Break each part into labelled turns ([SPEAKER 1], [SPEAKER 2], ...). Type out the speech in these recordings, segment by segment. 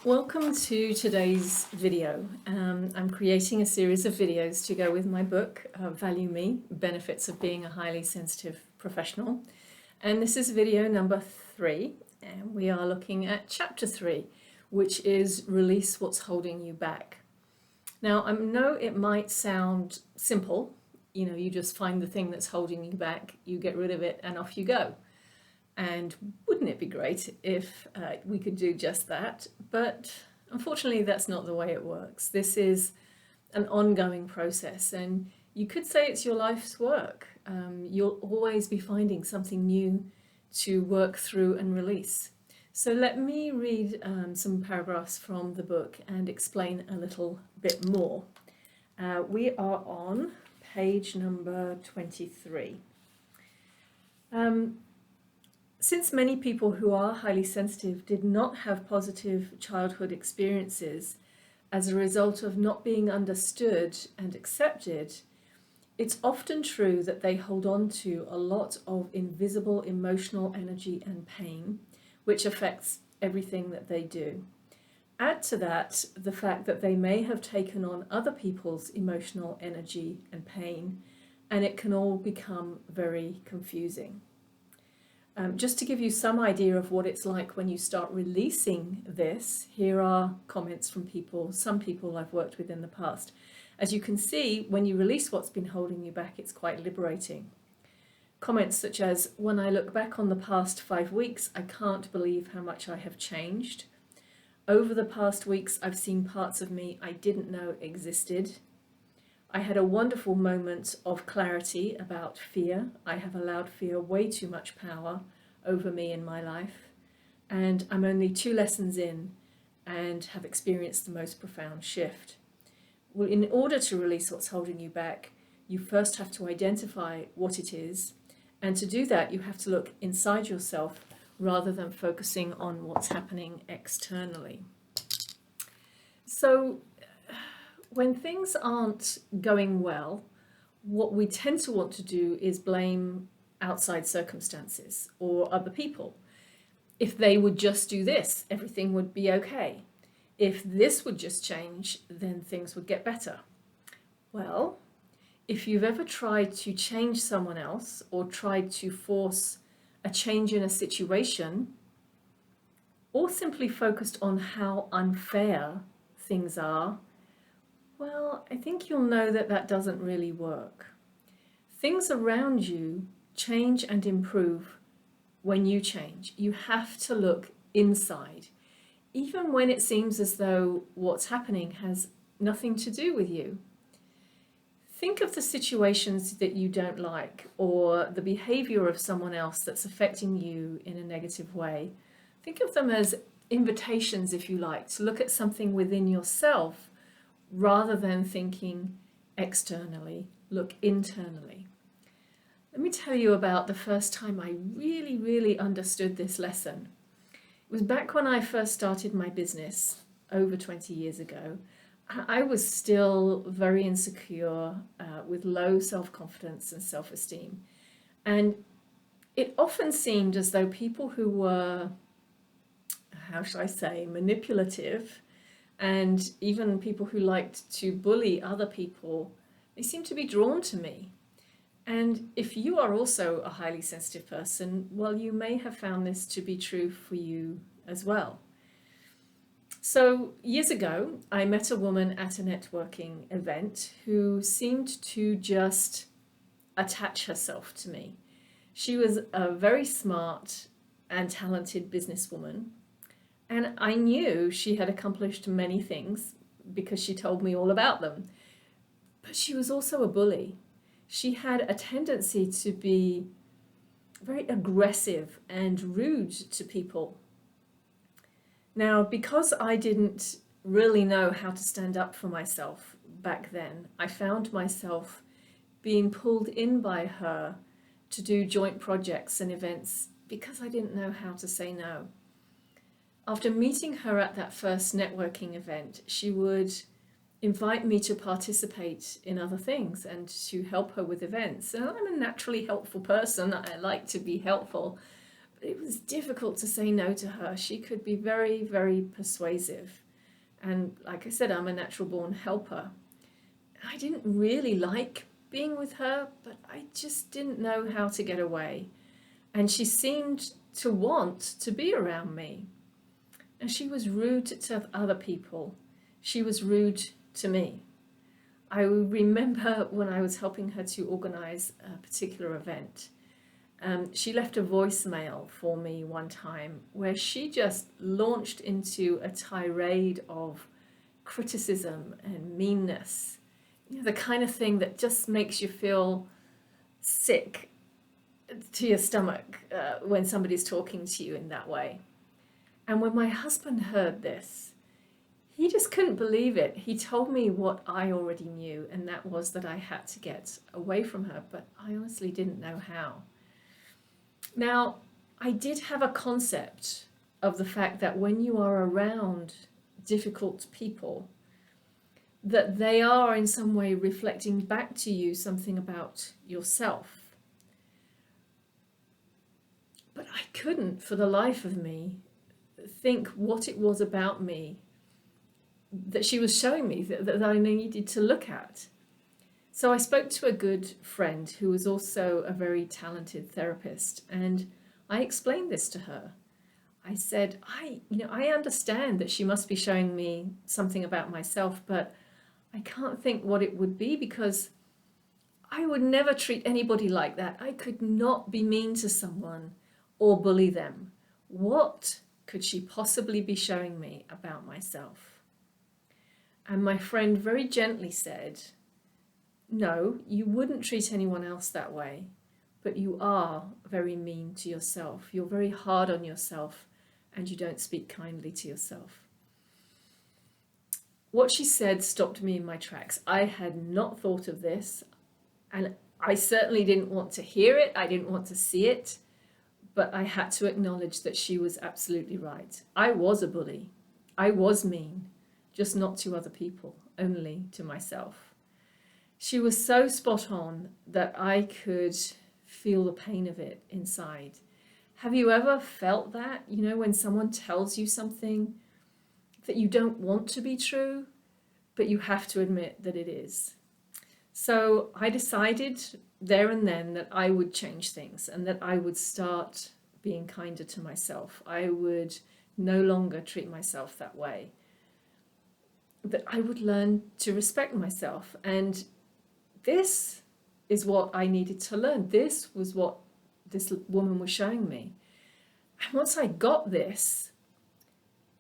[SPEAKER 1] Welcome to today's video. I'm creating a series of videos to go with my book, Value Me, Benefits of Being a Highly Sensitive Professional. And this is video number 3, and we are looking at chapter 3, which is Release What's Holding You Back. Now, I know it might sound simple, you just find the thing that's holding you back, you get rid of it, and off you go. And wouldn't it be great if we could do just that? But unfortunately, that's not the way it works. This is an ongoing process, and you could say it's your life's work. You'll always be finding something new to work through and release. So let me read some paragraphs from the book and explain a little bit more. We are on page number 23. Since many people who are highly sensitive did not have positive childhood experiences as a result of not being understood and accepted, it's often true that they hold on to a lot of invisible emotional energy and pain, which affects everything that they do. Add to that the fact that they may have taken on other people's emotional energy and pain, and it can all become very confusing. Just to give you some idea of what it's like when you start releasing this, here are comments from some people I've worked with in the past. As you can see, when you release what's been holding you back, it's quite liberating. Comments such as, "When I look back on the past 5 weeks, I can't believe how much I have changed. Over the past weeks, I've seen parts of me I didn't know existed. I had a wonderful moment of clarity about fear. I have allowed fear way too much power over me in my life. And I'm only 2 lessons in and have experienced the most profound shift." Well, in order to release what's holding you back, you first have to identify what it is. And to do that, you have to look inside yourself rather than focusing on what's happening externally. So, when things aren't going well, what we tend to want to do is blame outside circumstances or other people. If they would just do this, everything would be okay. If this would just change, then things would get better. Well, if you've ever tried to change someone else or tried to force a change in a situation, or simply focused on how unfair things are, well, I think you'll know that that doesn't really work. Things around you change and improve when you change. You have to look inside, even when it seems as though what's happening has nothing to do with you. Think of the situations that you don't like or the behavior of someone else that's affecting you in a negative way. Think of them as invitations, if you like, to look at something within yourself rather than thinking externally, look internally. Let me tell you about the first time I really understood this lesson. It was back when I first started my business over 20 years ago. I was still very insecure, with low self-confidence and self-esteem. And it often seemed as though people who were, how shall I say, manipulative, and even people who liked to bully other people, they seem to be drawn to me. And if you are also a highly sensitive person, well, you may have found this to be true for you as well. So years ago, I met a woman at a networking event who seemed to just attach herself to me. She was a very smart and talented businesswoman. And I knew she had accomplished many things because she told me all about them. But she was also a bully. She had a tendency to be very aggressive and rude to people. Now, because I didn't really know how to stand up for myself back then, I found myself being pulled in by her to do joint projects and events because I didn't know how to say no. After meeting her at that first networking event, she would invite me to participate in other things and to help her with events. And I'm a naturally helpful person. I like to be helpful. it was difficult to say no to her. She could be very, very persuasive. And like I said, I'm a natural born helper. I didn't really like being with her, but I just didn't know how to get away. And she seemed to want to be around me. And she was rude to other people. She was rude to me. I remember when I was helping her to organize a particular event, she left a voicemail for me one time where she just launched into a tirade of criticism and meanness. You know, the kind of thing that just makes you feel sick to your stomach when somebody's talking to you in that way. And when my husband heard this, he just couldn't believe it. He told me what I already knew, and that was that I had to get away from her, but I honestly didn't know how. Now, I did have a concept of the fact that when you are around difficult people, that they are in some way reflecting back to you something about yourself. But I couldn't, for the life of me, think what it was about me that she was showing me that I needed to look at. So I spoke to a good friend who was also a very talented therapist, and I explained this to her. I said, I understand that she must be showing me something about myself, but I can't think what it would be, because I would never treat anybody like that. I could not be mean to someone or bully them. What could she possibly be showing me about myself? And my friend very gently said, no, you wouldn't treat anyone else that way, but you are very mean to yourself. You're very hard on yourself, and you don't speak kindly to yourself. What she said stopped me in my tracks. I had not thought of this, and I certainly didn't want to hear it. I didn't want to see it, but I had to acknowledge that she was absolutely right. I was a bully. I was mean, just not to other people, only to myself. She was so spot on that I could feel the pain of it inside. Have you ever felt that? You know, when someone tells you something that you don't want to be true, but you have to admit that it is. So I decided there and then that I would change things and that I would start being kinder to myself. I would no longer treat myself that way. That I would learn to respect myself. And this is what I needed to learn. This was what this woman was showing me. And once I got this,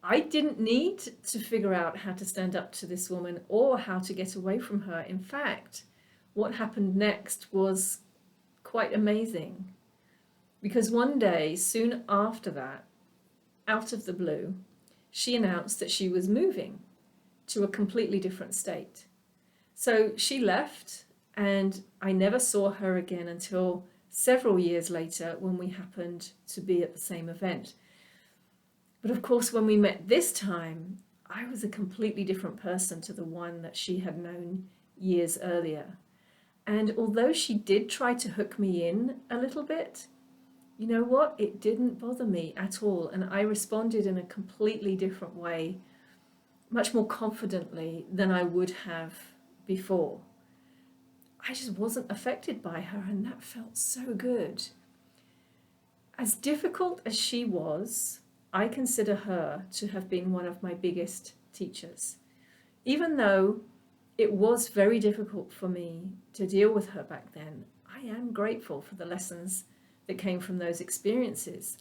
[SPEAKER 1] I didn't need to figure out how to stand up to this woman or how to get away from her. In fact, what happened next was quite amazing. Because one day, soon after that, out of the blue, she announced that she was moving to a completely different state. So she left, and I never saw her again until several years later when we happened to be at the same event. But of course, when we met this time, I was a completely different person to the one that she had known years earlier. And although she did try to hook me in a little bit, you know what? It didn't bother me at all. And I responded in a completely different way, much more confidently than I would have before. I just wasn't affected by her, and that felt so good. As difficult as she was, I consider her to have been one of my biggest teachers. Even though it was very difficult for me to deal with her back then, I am grateful for the lessons that came from those experiences.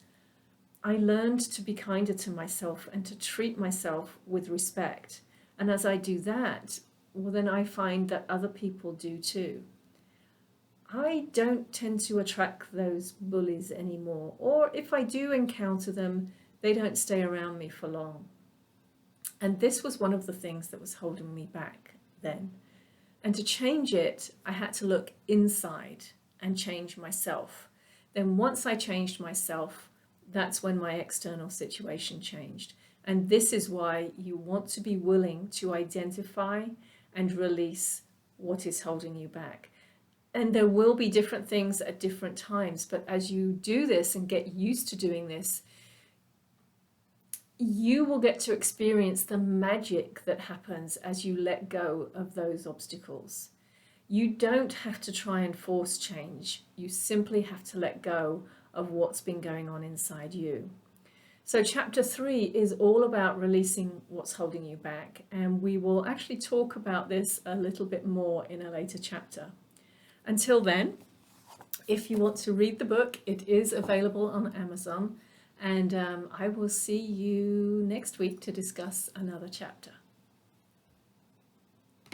[SPEAKER 1] I learned to be kinder to myself and to treat myself with respect. And as I do that, well, then I find that other people do too. I don't tend to attract those bullies anymore, or if I do encounter them, they don't stay around me for long. And this was one of the things that was holding me back then. And to change it, I had to look inside and change myself. Then once I changed myself, that's when my external situation changed. And this is why you want to be willing to identify and release what is holding you back. And there will be different things at different times, but as you do this and get used to doing this, you will get to experience the magic that happens as you let go of those obstacles. You don't have to try and force change. You simply have to let go of what's been going on inside you. So chapter 3 is all about releasing what's holding you back, and we will actually talk about this a little bit more in a later chapter. Until then, if you want to read the book, it is available on Amazon, and I will see you next week to discuss another chapter.